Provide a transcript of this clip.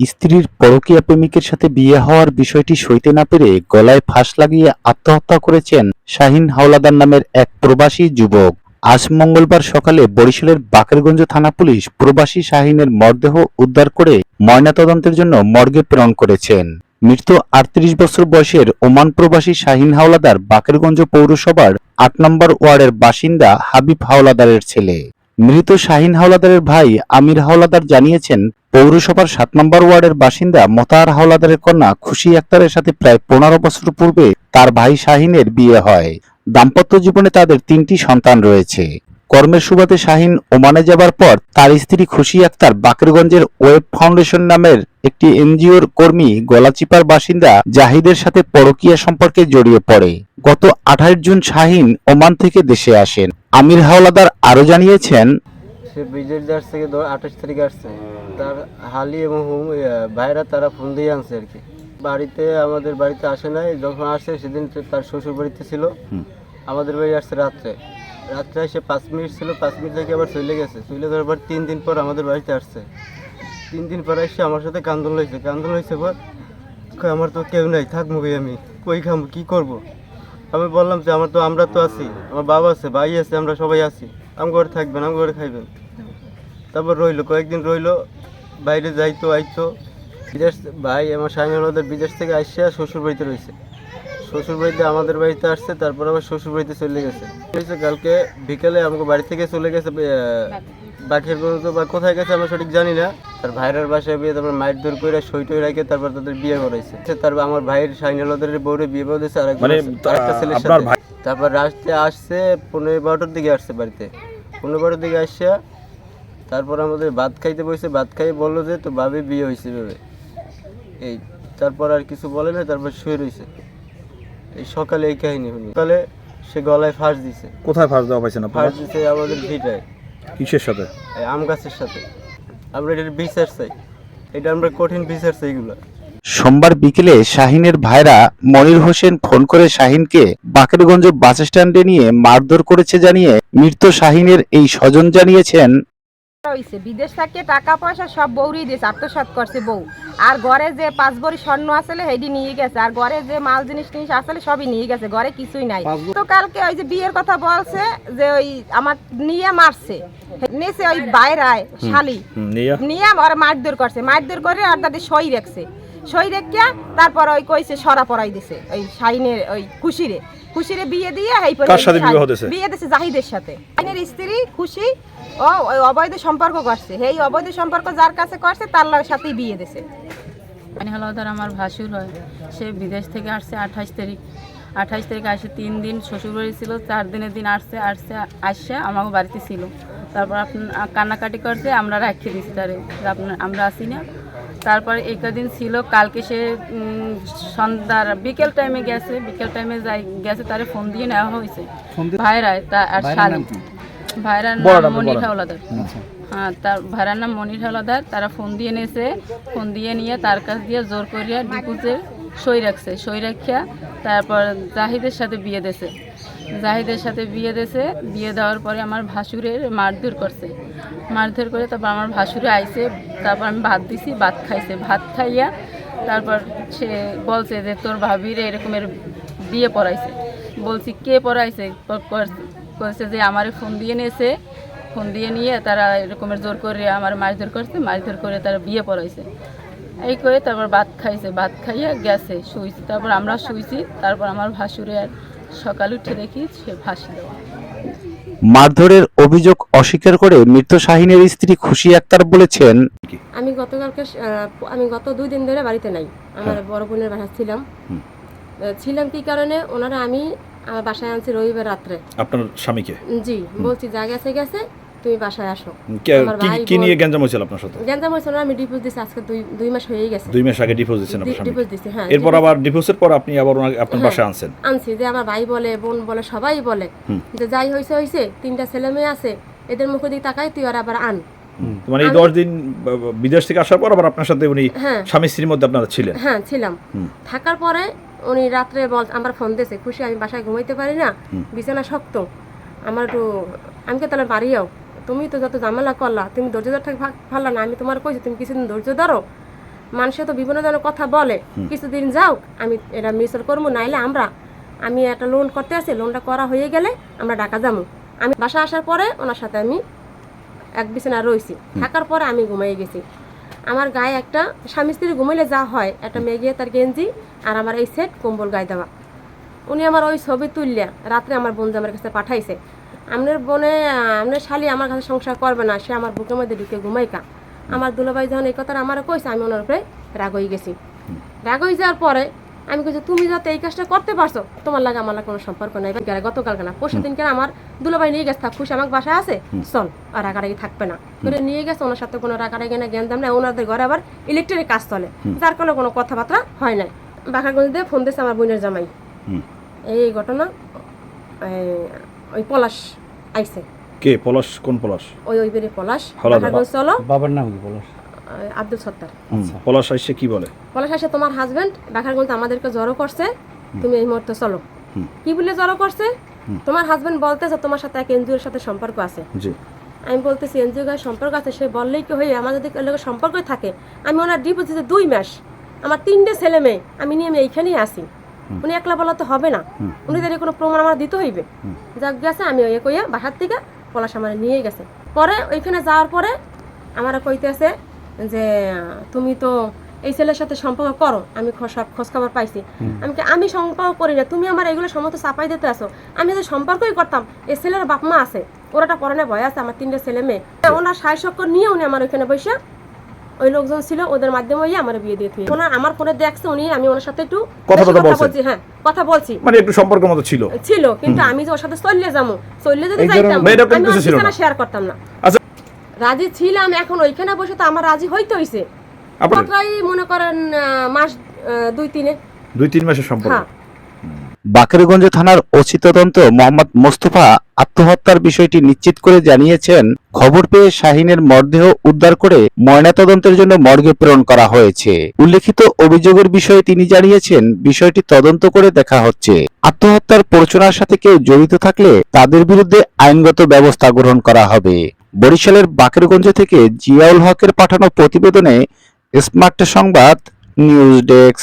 স্ত্রীর পরকীয়া প্রেমিকের সাথে বিয়ে হওয়ার বিষয়টি সইতে না পেরে গলায় ফাঁস লাগিয়ে আত্মহত্যা করেছেন শাহীন হাওলাদার নামের এক প্রবাসী যুবক। আজ মঙ্গলবার সকালে বরিশালের বাকেরগঞ্জ থানা পুলিশ প্রবাসী শাহীনের মরদেহ উদ্ধার করে ময়নাতদন্তের জন্য মর্গে প্রেরণ করেছেন। মৃত ৩৮ বছর বয়সের ওমান প্রবাসী শাহীন হাওলাদার বাকেরগঞ্জ পৌরসভার ৮ নম্বর ওয়ার্ডের বাসিন্দা হাবিব হাওলাদারের ছেলে। মৃত শাহীন হাওলাদারের ভাই আমির হাওলাদার জানিয়েছেন, পৌরসভার ৭ নম্বর ওয়ার্ডের বাসিন্দা মোতাহার হাওলাদারের কন্যা খুশি আক্তারের সাথে প্রায় ১৫ বছর পূর্বে তার ভাই শাহীনের বিয়ে হয়। দাম্পত্য জীবনে তাদের ৩টি সন্তান রয়েছে। কর্মের সুবাদে শাহীন ওমানে যাবার পর তার স্ত্রী খুশি আক্তার বাকেরগঞ্জের ওয়েব ফাউন্ডেশন নামের একটি এনজিওর কর্মী গলাচিপার বাসিন্দা জাহিদের সাথে পরকীয়া সম্পর্কে জড়িয়ে পড়ে। গত ২৮ জুন শাহীন ওমান থেকে দেশে আসেন। আমির হাওলাদার আরো জানিয়েছেন, সে বিদেশ দেশ থেকে ২৮ তারিখে আসছে। তার হালি এবং ভাইরা তারা ফোন দিয়ে আনছে আর কি। আমাদের বাড়িতে আসে নাই। যখন আসে সেদিন তার শ্বশুর বাড়িতে ছিল। আমাদের বাড়ি আসছে রাত্রে এসে ৫ মিনিট ছিল। ৫ মিনিট থেকে আবার চলে গেছে। চলে যাওয়ার পর ৩ দিন পর আমাদের বাড়িতে আসছে। ৩ দিন পর এসে আমার সাথে কান্দন লইছে পর আমার তো কেউ নাই, থাকবো আমি কই খাবো, কি করব। আমি বললাম যে আমরা তো আছি, আমার বাবা আছে, ভাই আছে, আমরা সবাই আছি, আমার ঘরে থাকবেন, আমার ঘরে খাইবেন। তারপর কয়েকদিন রইলো, বাইরে যাইতো আইতো। বিদেশ ভাই আমার শাহীন হাওলাদার বিদেশ থেকে আসছে শ্বশুর বাড়িতে রয়েছে। শ্বশুর বাড়িতে আমাদের বাড়িতে আসছে, তারপর আবার শ্বশুর বাড়িতে চলে গেছে। কালকে বিকেলে আমাকে বাড়ি থেকে চলে গেছে বাকেরগঞ্জ বা কোথায় গেছে আমরা সঠিক জানি না। তার ভাইয়ের বাসায় বিয়ে, তারপর মাইট দূর করে সইটই রেখে তারপর তাদের বিয়ে করাইছে। তারপর আমার ভাইয়ের শাহীন হাওলাদারের বউরে বিয়ে করেছে আর একটা ছেলের সাথে। তারপর রাস্তায় আসছে ১৫-১২টার দিকে আসছে বাড়িতে। ১৫-১২টার দিকে আসছে, তারপর আমাদের ভাত খাইতে বসে, ভাত খাই বললো যে তো ভাবি বিয়ে হয়েছে ভেবে। এই তারপর আর কিছু বলে না, তারপর শুয়ে রয়েছে। এই সকালে এই কাহিনী শুনি। সকালে সে গলায় ফাঁস দিছে। কোথায় ফাঁস দেওয়া পাইছেন আপনারা? ফাঁস দিছে আমাদের ভিটায়। কিসের সাথে? এই আম গাছের সাথে। আমরা এটার বিচার চাই, এটা আমরা কঠিন বিচার চাই এগুলো। সোমবার বিকেলে শাহীনের ভাইরা মনির হোসেন ফোন করে শাহীনকে বাকেরগঞ্জ বাস স্ট্যান্ডে নিয়ে মারধর করেছে জানিয়ে মৃত শাহীনের এই স্বজন জানিয়েছেন, বিদেশ থেকে টাকা পয়সা সব বউরি দিয়েছে, আত্মসাৎ করছে বউ। আর ঘরে যে ৫ ভরি স্বর্ণ আসলে হেডি নিয়ে গেছে, আর ঘরে যে মাল জিনিস আসলে সবই নিয়ে গেছে, ঘরে কিছুই নাই। তো কালকে ওই যে বিয়ের কথা বলছে যে ওই আমার নিয়ে মারছে, নিচে ওই বাইরায় শালি নিয়ে আর মারধর করছে, মারধর করে আর তাদের সই রাখছে। সই রেখা তারপর ওই কইছে সরা পড়াই দিছে ওই শাহীনের ওই খুশিরে বিয়ে দিয়ে বিয়ে দিছে জাহিদের সাথে। শাহীনের স্ত্রী খুশি ও ওই অবৈধ সম্পর্ক করছে, এই অবৈধ সম্পর্ক যার কাছে করছে তার সাথেই বিয়ে দিছে। শাহীন হাওলাদার আমার ভাসুর হয়। সে বিদেশ থেকে আসছে ২৮ তারিখে আসে। ৩ দিন শ্বশুরবাড়ি ছিল, ৪ দিনের দিন আসছে আমাকে বাড়িতে ছিল। তারপর কান্নাকাটি করছে, আমরা রাখিয়ে দিচ্ছি তারে, আমরা আসি না। তারপরে এই কদিন ছিল, কালকে সে সন্ধ্যার বিকেল টাইমে গেছে, তারে ফোন দিয়ে নেওয়া হয়েছে ভাইরায় আর শালী। ভাইরার নাম মনির হাওলাদার। হ্যাঁ, তার ভাইরার নাম মনির হাওলাদার। তারা ফোন দিয়ে নিয়েছে, ফোন দিয়ে নিয়ে তার কাছ দিয়ে জোর করিয়া ডিপোজিটের সই রাখিয়া তারপর জাহিদের সাথে বিয়ে দিয়েছে। বিয়ে দেওয়ার পরে আমার ভাসুরের মারধর করে তারপর আমার ভাসুরে আইছে। তারপর আমি ভাত দিছি, ভাত খাইছে। ভাত খাইয়া তারপর সে বলছে যে তোর ভাবির এরকমের বিয়ে পড়াইছে। বলছি কে পড়াইছে? করেছে যে আমারে ফোন দিয়ে নিয়ে তারা এরকমের জোর করে আমার মারধর করে তারা বিয়ে পড়াইছে। এই করে তারপর ভাত খাইছে, ভাত খাইয়া গেছে, শুইছি। তারপর আমরা শুইছি। তারপর আমার ভাসুরে আর সকালে উঠে দেখি সে ফাঁসি দেওয়া। মারধরের অভিযোগ অস্বীকার করে মৃত শাহীনের স্ত্রী খুশি আক্তার বলেছেন, আমি গত 2 দিন ধরে বাড়িতে নাই। আমার বড় বোনের বাসায় ছিলাম কি কারণে ওনারা আমি আমার বাসায় আনছি রবিবার রাত্রে। আপনার স্বামীকে? জি, বলছি যা গেছে তুমি বাসায় আসো। কি নিয়ে গ্যাঞ্জাম হয়েছিল আপনার সাথে? গ্যাঞ্জাম হয়েছিল, আমি ডিভোর্স দিছি আজকে 2 মাস হয়ে গেছে। 2 মাস আগে ডিভোর্স দিয়েছেন আপনার স্বামী? ডিভোর্স দিছি, হ্যাঁ। এরপর আবার ডিভোর্সের পর আপনি আবার আপনার বাসায় আনছি যে আমার ভাই বলে, বোন বলে, সবাই বলে যে যাই হয়েছে 3টা ছেলে মেয়ে আছে, এদের মুখে দিকে তাকাই তুই আর আবার আন। মানে এই 10 দিন বিদেশ থেকে আসার পর আবার আপনার সাথে উনি স্বামী স্ত্রীর মধ্যে আপনারা ছিলেন? হ্যাঁ, ছিলাম। থাকার পরে উনি রাত্রে আমার ফোন দিয়েছে, খুশি আমি বাসায় ঘুমাইতে পারি না, বিছানা শক্ত, আমার একটু আমি কে তাহলে বাড়ি যাও, তুমি তো যত ঝামেলা করলা, তুমি ধৈর্য ধরে থাকতে পারলা না, আমি তোমার কইছি তুমি কিছুদিন ধৈর্য ধরো, মানুষে তো বিভিন্ন ধরনের কথা বলে, কিছুদিন যাও আমি এটা মিসল করবো, নাইলে আমি একটা লোন করতে আছি, লোনটা করা হয়ে গেলে আমরা ঢাকা যাবো। আমি বাসা আসার পরে ওনার সাথে আমি এক বিছানা রয়েছি, থাকার পরে আমি ঘুমাই গেছি। আমার গায়ে একটা স্বামী স্ত্রী ঘুমাইলে যা হয়, একটা মেয়ে তার গেঞ্জি আর আমার এই সেট কম্বল গায়ে দেওয়া। উনি আমার ওই ছবি তুললে রাত্রে আমার বোন আমার কাছে পাঠাইছে, আপনার শালি আমার কাছে সংসার করবে না, সে আমার বুকের মধ্যে ঢুকে ঘুমাইকা। আমার দুলাভাই যখন এই কথাটা আমার কইছে, আমি ওনার উপরে রাগ হয়ে গেছি। রাগ হয়ে যাওয়ার পরে আমি কইছি, তুমি যাতে এই কাজটা করতে পারছো, তোমার লাগে আমার কোনো সম্পর্ক নাই। গতকালকে না পরশু দিনকে আমার দুলাভাই নিয়ে গেছে, খুশি আমার বাসায় আছে, চল আর রাগারাগি থাকবে না করে নিয়ে গেছে। ওনার সাথে কোনো রাগারাগি না, জ্ঞান দাম না। ওনাদের ঘরে আবার ইলেকট্রিক কাজ চলে, যার কারণে কোনো কথাবার্তা হয় নাই। বাঁকড়াগঞ্জ দিয়ে ফোন দিয়েছে আমার বোনের জামাই, এই ঘটনা ওই পলাশ আইছে। কে পলাশ? কোন পলাশ? ওই বেরে পলাশ, হাওলাদার। বাঁকড়াগঞ্জ চলো। বাবার নাম কি পলাশ? আব্দুল সত্তার। পলাশ আইসে কি বলে? পলাশ আসে, তোমার হাজবেন্ড বাঁকড়াগঞ্জ আমাদেরকে জড়ো করছে, তুমি এই মুহূর্তে চলো। কি বলে জড়ো করছে? তোমার হাজবেন্ড বলতেছে তোমার সাথে এক এনজিওর সাথে সম্পর্ক আছে। জি। আমি বলতেছি এনজিও গায়ে সম্পর্ক আছে, সে বললেই কি হয়ে, আমার যদি লোকের সম্পর্কই থাকে, আমি ওনার ডিপোজিটে 2 মাস, আমার 3টে ছেলে মেয়ে আমি নিয়ে আমি এইখানেই আসি। উনি একলা বলা তো হবে না, উনিদের কোনো প্রমাণ আমার দিতে হইবে। যাক গেছে, আমি ওই কইয়া বাসার থেকে পলাশ আমার নিয়ে গেছে। পরে ওইখানে যাওয়ার পরে আমার কইতেছে যে তুমি তো এই ছেলের সাথে সম্পর্ক করো, আমি সব খোঁজখবর পাইছি। আমি সম্পর্ক করি না, তুমি আমার এগুলো সমস্ত চাপাই দিতে আসো। আমি যদি সম্পর্কই করতাম, এই ছেলের বাপ মা আছে, ওরাটা পড়ানো ভয় আছে, আমার 3টে ছেলে মেয়ে। ওনার সায় সক্কর নিয়ে উনি আমার ওইখানে বসে, ওই লোকজন ছিল ওদের মাধ্যমে আমার বিয়ে দিয়ে দিয়েছে। ওনার আমার ফোনে দেখছে, উনি আমি ওনার সাথে একটু কথা বলছি, হ্যাঁ কথা বলছি, মানে একটু সম্পর্কের মতো ছিল। কিন্তু আমি যে ওর সাথে চললে যাবো, চললে যদি যাইতাম আমি শেয়ার করতাম না। আচ্ছা, রাজি ছিলাম, এখন ওইখানে বসে তো আমার রাজি হইতে হইছে। প্রায় মনে করেন মাস 2-3 মাসের সম্পর্ক। হ্যাঁ। বাকেরগঞ্জ থানার ওসি তদন্ত মোহাম্মদ মোস্তফা আত্মহত্যার বিষয়টি নিশ্চিত করে জানিয়েছেন, খবর পেয়ে শাহিনের মরদেহ উদ্ধার করে ময়নাতদন্তের জন্য মর্গে প্রেরণ করা হয়েছে। উল্লেখিত অভিযোগের বিষয়ে তিনি জানিয়েছেন, বিষয়টি তদন্ত করে দেখা হচ্ছে। আত্মহত্যার প্ররোচনার সাথে কেউ জড়িত থাকলে তাদের বিরুদ্ধে আইনগত ব্যবস্থা গ্রহণ করা হবে। বরিশালের বাকেরগঞ্জ থেকে জিয়াউল হকের পাঠানো প্রতিবেদনে স্মার্ট সংবাদ নিউজ ডেস্ক।